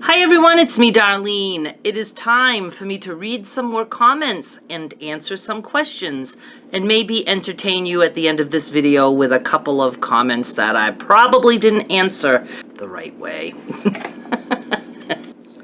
Hi everyone, it's me, Darlene. It is time for me to read some more comments and answer some questions and maybe entertain you at the end of this video with a couple of comments that I probably didn't answer the right way.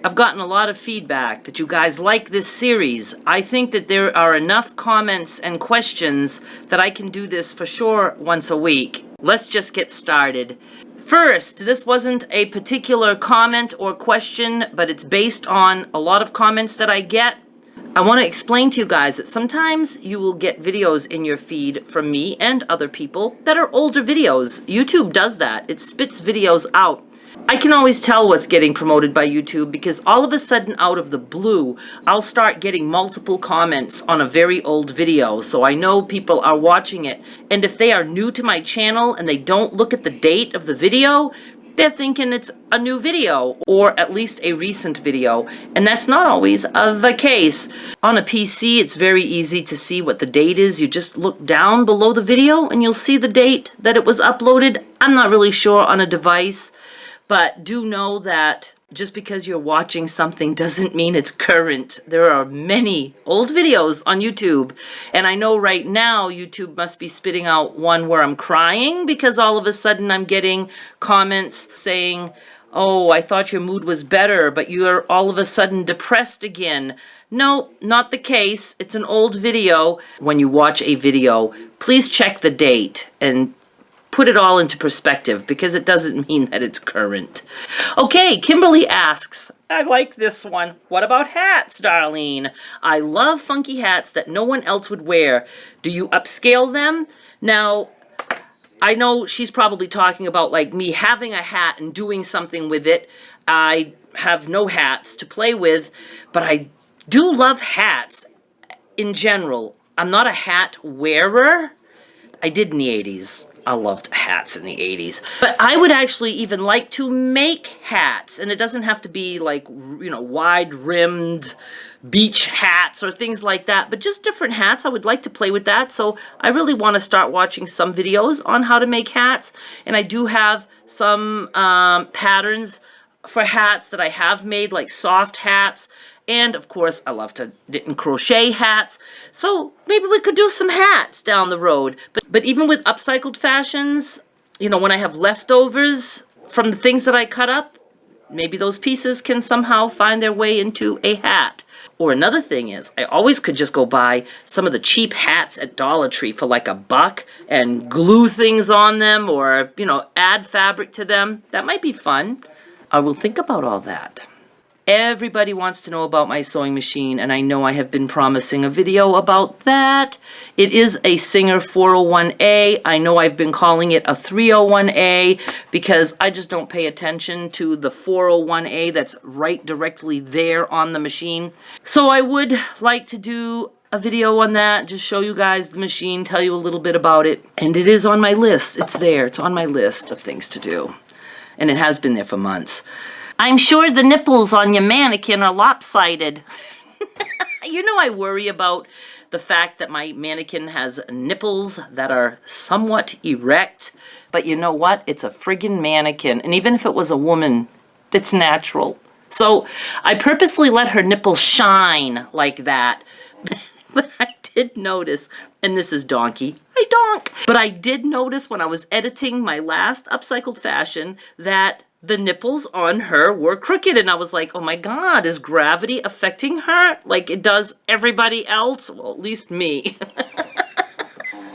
I've gotten a lot of feedback that you guys like this series. I think that there are enough comments and questions that I can do this for sure once a week. Let's just get started. First, this wasn't a particular comment or question, but it's based on a lot of comments that I get. I want to explain to you guys that sometimes you will get videos in your feed from me and other people that are older videos. YouTube does that. It spits videos out. I can always tell what's getting promoted by YouTube because all of a sudden, out of the blue, I'll start getting multiple comments on a very old video, so I know people are watching it. And if they are new to my channel and they don't look at the date of the video, they're thinking it's a new video, or at least a recent video, and that's not always the case. On a PC, it's very easy to see what the date is. You just look down below the video and you'll see the date that it was uploaded. I'm not really sure on a device. But do know that just because you're watching something doesn't mean it's current. There are many old videos on YouTube. And I know right now YouTube must be spitting out one where I'm crying because all of a sudden I'm getting comments saying, oh, I thought your mood was better, but you're all of a sudden depressed again. No, not the case. It's an old video. When you watch a video, please check the date and put it all into perspective because it doesn't mean that it's current. Okay, Kimberly asks, I like this one. What about hats, Darlene? I love funky hats that no one else would wear. Do you upscale them? Now, I know she's probably talking about like me having a hat and doing something with it. I have no hats to play with, but I do love hats in general. I'm not a hat wearer. I did in the 80s. I loved hats in the 80s. But I would actually even like to make hats. And it doesn't have to be like, you know, wide-rimmed beach hats or things like that. But just different hats. I would like to play with that. So I really want to start watching some videos on how to make hats. And I do have some patterns for hats that I have made, like soft hats. And, of course, I love to knit and crochet hats. So maybe we could do some hats down the road. But even with Upcycled Fashions, you know, when I have leftovers from the things that I cut up, maybe those pieces can somehow find their way into a hat. Or another thing is, I always could just go buy some of the cheap hats at Dollar Tree for like $1 and glue things on them or, you know, add fabric to them. That might be fun. I will think about all that. Everybody wants to know about my sewing machine, and I know I have been promising a video about that. It is a Singer 401A. I know I've been calling it a 301A because I just don't pay attention to the 401A that's right directly there on the machine. So I would like to do a video on that, just show you guys the machine, tell you a little bit about it. And it is on my list. It's there. It's on my list of things to do. And it has been there for months. I'm sure the nipples on your mannequin are lopsided. You know, I worry about the fact that my mannequin has nipples that are somewhat erect. But you know what? It's a friggin' mannequin. And even if it was a woman, it's natural. So I purposely let her nipples shine like that. But I did notice, and this is donkey, I donk. But I did notice when I was editing my last Upcycled Fashion that the nipples on her were crooked, and I was like, oh my God, is gravity affecting her like it does everybody else? Well, at least me.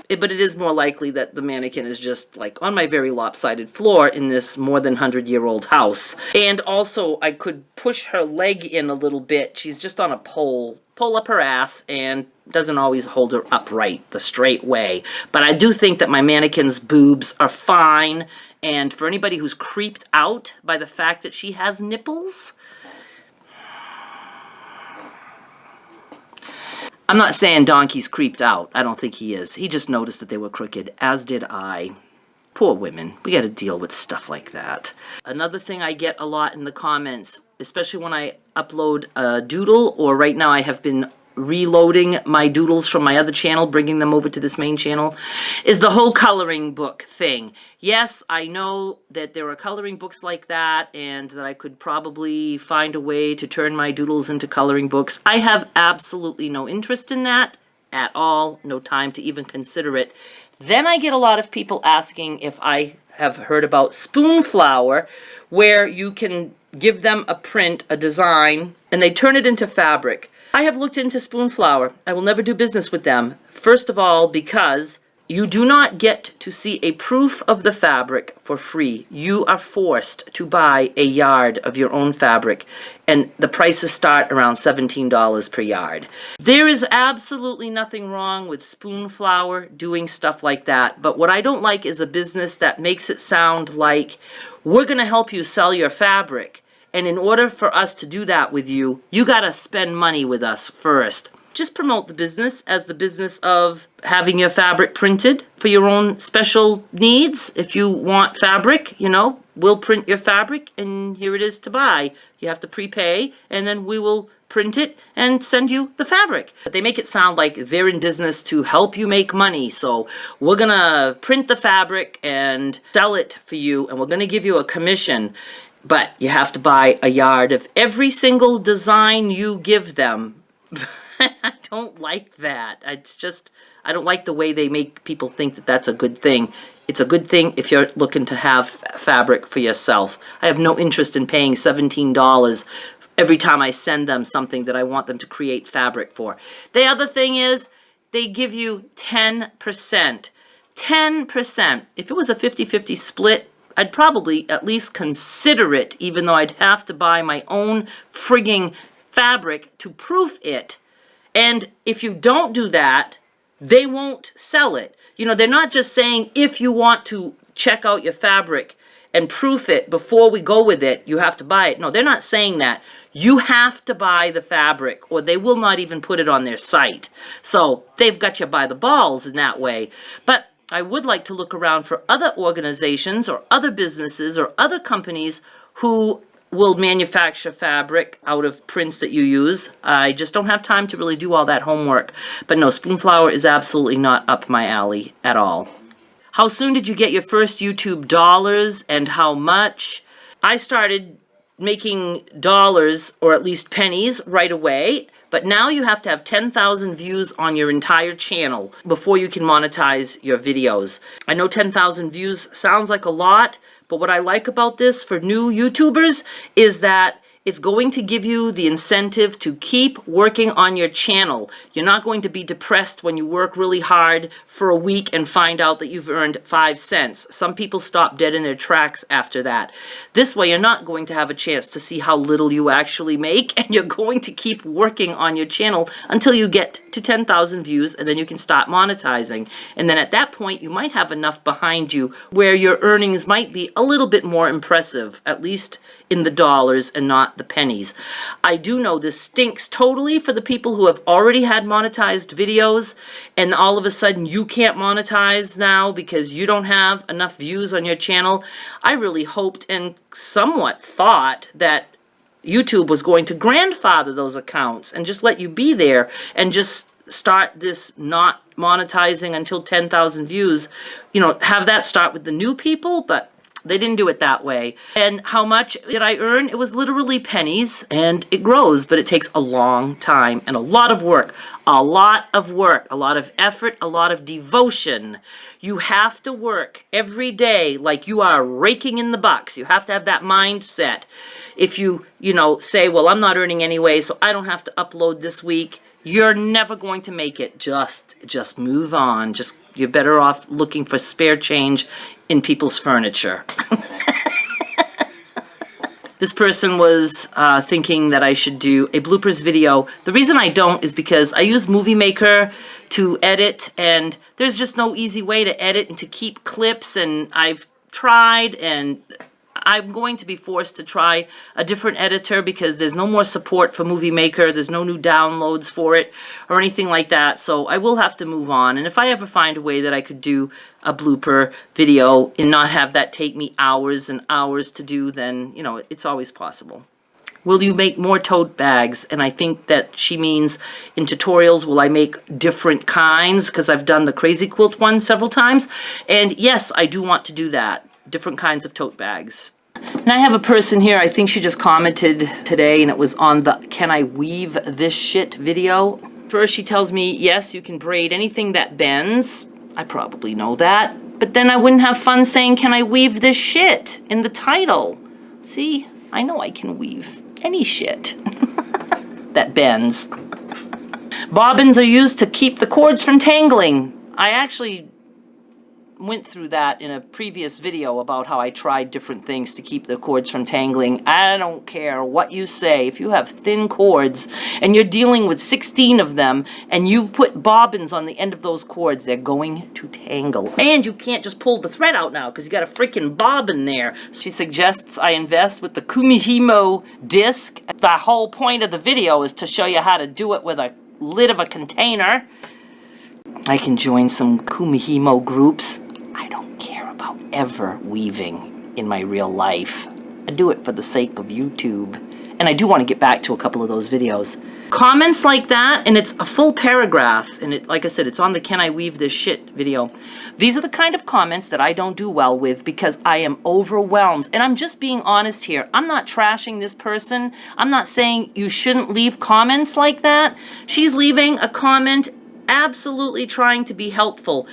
But it is more likely that the mannequin is just like on my very lopsided floor in this more than 100-year-old house. And also I could push her leg in a little bit. She's just on a pole up her ass and doesn't always hold her upright the straight way. But I do think that my mannequin's boobs are fine. And for anybody who's creeped out by the fact that she has nipples, I'm not saying Donkey's creeped out. I don't think he is. He just noticed that they were crooked, as did I. Poor women. We got to deal with stuff like that. Another thing I get a lot in the comments, especially when I upload a doodle, or right now I have been reloading my doodles from my other channel, bringing them over to this main channel, is the whole coloring book thing. Yes, I know that there are coloring books like that, and that I could probably find a way to turn my doodles into coloring books. I have absolutely no interest in that at all, no time to even consider it. Then I get a lot of people asking if I have heard about spoon flower, where you can give them a print, a design, and they turn it into fabric. I have looked into spoon flower. I will never do business with them. First of all, because you do not get to see a proof of the fabric for free. You are forced to buy a yard of your own fabric, and the prices start around $17 per yard. There is absolutely nothing wrong with spoon flower doing stuff like that, but what I don't like is a business that makes it sound like we're going to help you sell your fabric, and in order for us to do that with you, you got to spend money with us first. Just promote the business as the business of having your fabric printed for your own special needs. If you want fabric, you know, we'll print your fabric and here it is to buy. You have to prepay and then we will print it and send you the fabric. But they make it sound like they're in business to help you make money. So we're gonna print the fabric and sell it for you, and we're gonna give you a commission, but you have to buy a yard of every single design you give them. I don't like that. It's just, I don't like the way they make people think that that's a good thing. It's a good thing if you're looking to have fabric for yourself. I have no interest in paying $17 every time I send them something that I want them to create fabric for. The other thing is, they give you 10%. 10%. If it was a 50-50 split, I'd probably at least consider it, even though I'd have to buy my own frigging fabric to proof it. And if you don't do that, they won't sell it. You know, they're not just saying if you want to check out your fabric and proof it before we go with it, you have to buy it. No, they're not saying that. You have to buy the fabric or they will not even put it on their site. So they've got you by the balls in that way. But I would like to look around for other organizations or other businesses or other companies who will manufacture fabric out of prints that you use. I just don't have time to really do all that homework. But no, spoon flower is absolutely not up my alley at all. How soon did you get your first YouTube dollars and how much? I started making dollars, or at least pennies, right away. But now you have to have 10,000 views on your entire channel before you can monetize your videos. I know 10,000 views sounds like a lot, but what I like about this for new YouTubers is that it's going to give you the incentive to keep working on your channel. You're not going to be depressed when you work really hard for a week and find out that you've earned 5 cents. Some people stop dead in their tracks after that. This way, you're not going to have a chance to see how little you actually make, and you're going to keep working on your channel until you get to 10,000 views, and then you can start monetizing. And then at that point, you might have enough behind you where your earnings might be a little bit more impressive, at least in the dollars and not the pennies. I do know this stinks totally for the people who have already had monetized videos and all of a sudden you can't monetize now because you don't have enough views on your channel. I really hoped and somewhat thought that YouTube was going to grandfather those accounts and just let you be there and just start this not monetizing until 10,000 views. You know, have that start with the new people, but they didn't do it that way. And how much did I earn? It was literally pennies, and it grows, but it takes a long time and a lot of work. A lot of work, a lot of effort, a lot of devotion. You have to work every day like you are raking in the bucks. You have to have that mindset. If you say, well, I'm not earning anyway, so I don't have to upload this week, you're never going to make it. Just move on. You're better off looking for spare change in people's furniture. This person was thinking that I should do a bloopers video. The reason I don't is because I use Movie Maker to edit, and there's just no easy way to edit and to keep clips, and I've tried, and I'm going to be forced to try a different editor because there's no more support for Movie Maker. There's no new downloads for it or anything like that. So I will have to move on. And if I ever find a way that I could do a blooper video and not have that take me hours and hours to do, then, it's always possible. Will you make more tote bags? And I think that she means in tutorials, will I make different kinds? Because I've done the crazy quilt one several times. And yes, I do want to do that. Different kinds of tote bags. And I have a person here, I think she just commented today, and it was on the Can I Weave This Shit video. First she tells me, yes, you can braid anything that bends. I probably know that. But then I wouldn't have fun saying, can I weave this shit in the title? See, I know I can weave any shit that bends. Bobbins are used to keep the cords from tangling. I actually went through that in a previous video about how I tried different things to keep the cords from tangling. I don't care what you say. If you have thin cords and you're dealing with 16 of them and you put bobbins on the end of those cords, they're going to tangle. And you can't just pull the thread out now because you got a freaking bobbin there. She suggests I invest with the Kumihimo disc. The whole point of the video is to show you how to do it with a lid of a container. I can join some Kumihimo groups. I don't care about ever weaving in my real life. I do it for the sake of YouTube. And I do want to get back to a couple of those videos. Comments like that, and it's a full paragraph, and it, like I said, it's on the Can I Weave This Shit video. These are the kind of comments that I don't do well with because I am overwhelmed. And I'm just being honest here. I'm not trashing this person. I'm not saying you shouldn't leave comments like that. She's leaving a comment absolutely trying to be helpful.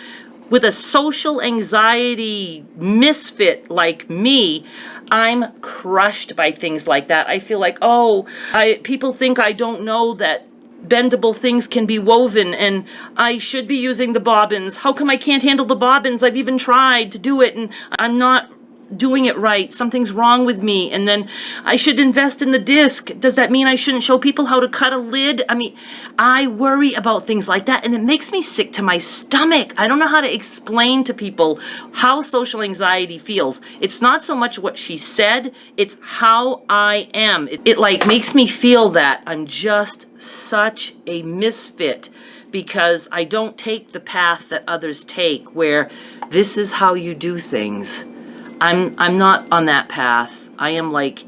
With a social anxiety misfit like me, I'm crushed by things like that. I feel like, oh, people think I don't know that bendable things can be woven and I should be using the bobbins. How come I can't handle the bobbins? I've even tried to do it and I'm not doing it right. Something's wrong with me. And then I should invest in the disc. Does that mean I shouldn't show people how to cut a lid? I mean, I worry about things like that and it makes me sick to my stomach. I don't know how to explain to people how social anxiety feels. It's not so much what she said, it's how I am. It like makes me feel that I'm just such a misfit because I don't take the path that others take where this is how you do things. I'm not on that path. I am like,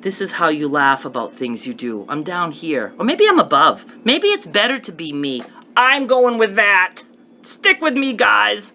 this is how you laugh about things you do. I'm down here. Or maybe I'm above. Maybe it's better to be me. I'm going with that. Stick with me, guys.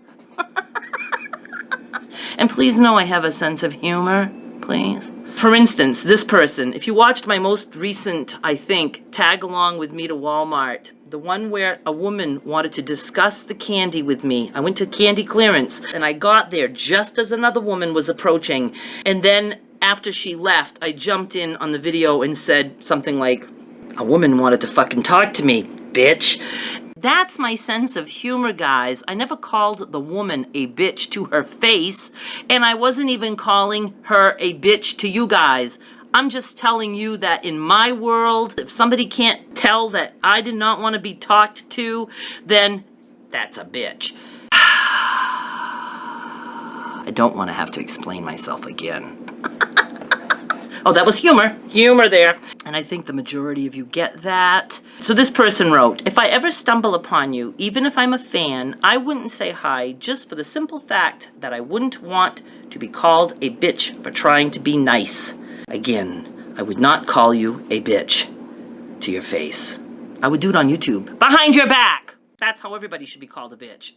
And please know I have a sense of humor, please. For instance, this person, if you watched my most recent, I think, tag along with me to Walmart, the one where a woman wanted to discuss the candy with me. I went to candy clearance and I got there just as another woman was approaching. And then after she left, I jumped in on the video and said something like, a woman wanted to fucking talk to me, bitch. That's my sense of humor, guys. I never called the woman a bitch to her face, and I wasn't even calling her a bitch to you guys. I'm just telling you that in my world, if somebody can't tell that I did not want to be talked to, then that's a bitch. I don't want to have to explain myself again. Oh, that was humor. Humor there. And I think the majority of you get that. So this person wrote, if I ever stumble upon you, even if I'm a fan, I wouldn't say hi just for the simple fact that I wouldn't want to be called a bitch for trying to be nice. Again, I would not call you a bitch to your face. I would do it on YouTube. Behind your back! That's how everybody should be called a bitch.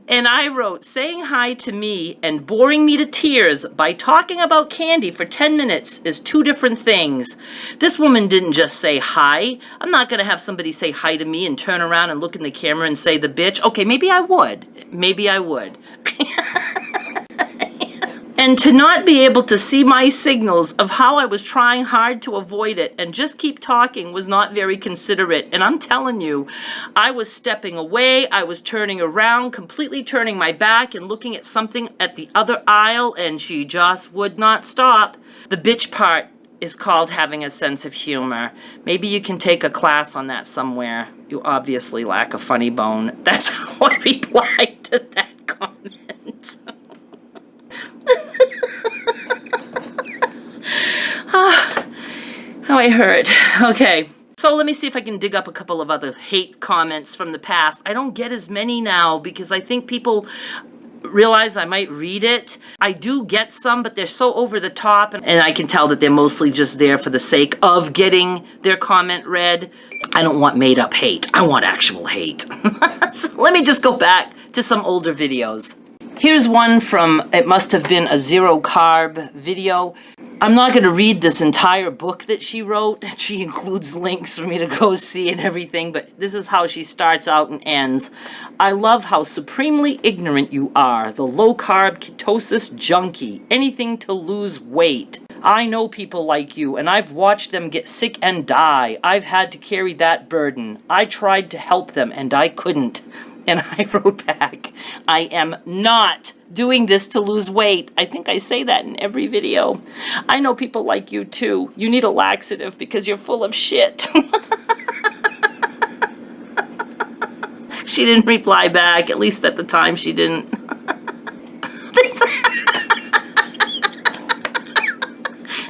And I wrote, saying hi to me and boring me to tears by talking about candy for 10 minutes is two different things. This woman didn't just say hi. I'm not going to have somebody say hi to me and turn around and look in the camera and say the bitch. Okay, maybe I would. Maybe I would. And to not be able to see my signals of how I was trying hard to avoid it and just keep talking was not very considerate. And I'm telling you, I was stepping away, I was turning around, completely turning my back and looking at something at the other aisle, and she just would not stop. The bitch part is called having a sense of humor. Maybe you can take a class on that somewhere. You obviously lack a funny bone. That's how I replied to that comment. How I hurt. Okay, so let me see if I can dig up a couple of other hate comments from the past. I don't get as many now because I think people realize I might read it. I do get some, but they're so over the top, and I can tell that they're mostly just there for the sake of getting their comment read. I don't want made up hate. I want actual hate. So let me just go back to some older videos. Here's one from, it must have been a zero carb video. I'm not going to read this entire book that she wrote. She includes links for me to go see and everything, but this is how she starts out and ends. I love how supremely ignorant you are, the low-carb ketosis junkie. Anything to lose weight. I know people like you, and I've watched them get sick and die. I've had to carry that burden. I tried to help them, and I couldn't. And I wrote back, I am not doing this to lose weight. I think I say that in every video. I know people like you too. You need a laxative because you're full of shit. She didn't reply back, at least at the time she didn't.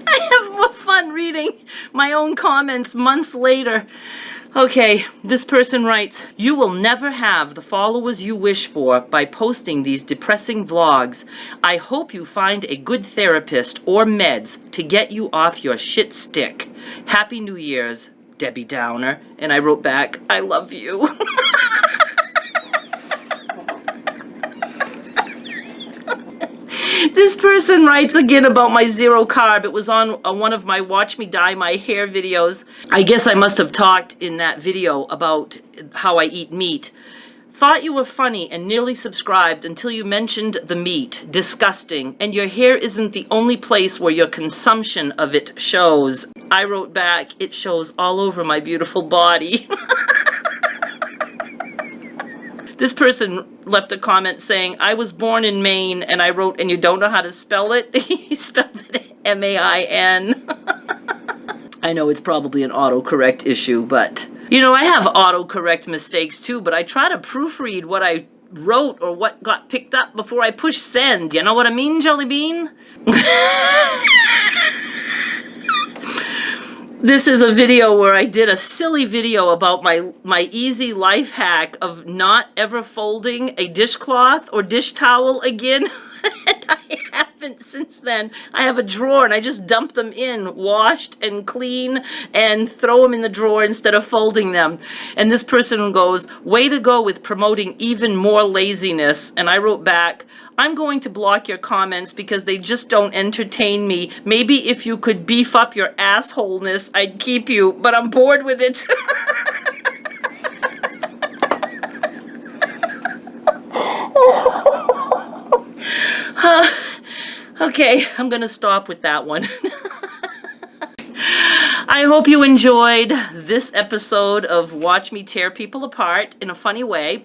I have more fun reading my own comments months later. Okay, this person writes, you will never have the followers you wish for by posting these depressing vlogs. I hope you find a good therapist or meds to get you off your shit stick. Happy New Year's, Debbie Downer. And I wrote back, I love you. This person writes again about my zero carb. It was on one of my Watch Me Dye My Hair videos. I guess I must have talked in that video about how I eat meat. Thought you were funny and nearly subscribed until you mentioned the meat. Disgusting. And your hair isn't the only place where your consumption of it shows. I wrote back, it shows all over my beautiful body. This person left a comment saying, I was born in Maine, and I wrote, and you don't know how to spell it? He spelled it M-A-I-N. I know it's probably an autocorrect issue, but, you know, I have autocorrect mistakes too, but I try to proofread what I wrote or what got picked up before I push send. You know what I mean, Jelly Bean? This is a video where I did a silly video about my easy life hack of not ever folding a dishcloth or dish towel again. And I haven't since then. I have a drawer and I just dump them in, washed and clean, and throw them in the drawer instead of folding them. And this person goes, way to go with promoting even more laziness. And I wrote back, I'm going to block your comments because they just don't entertain me. Maybe if you could beef up your assholeness, I'd keep you, but I'm bored with it. Okay, I'm going to stop with that one. I hope you enjoyed this episode of Watch Me Tear People Apart in a funny way.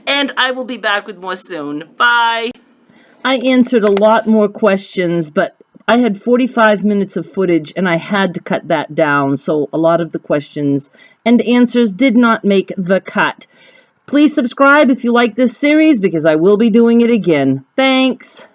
And I will be back with more soon. Bye. I answered a lot more questions, but I had 45 minutes of footage and I had to cut that down. So a lot of the questions and answers did not make the cut. Please subscribe if you like this series because I will be doing it again. Thanks.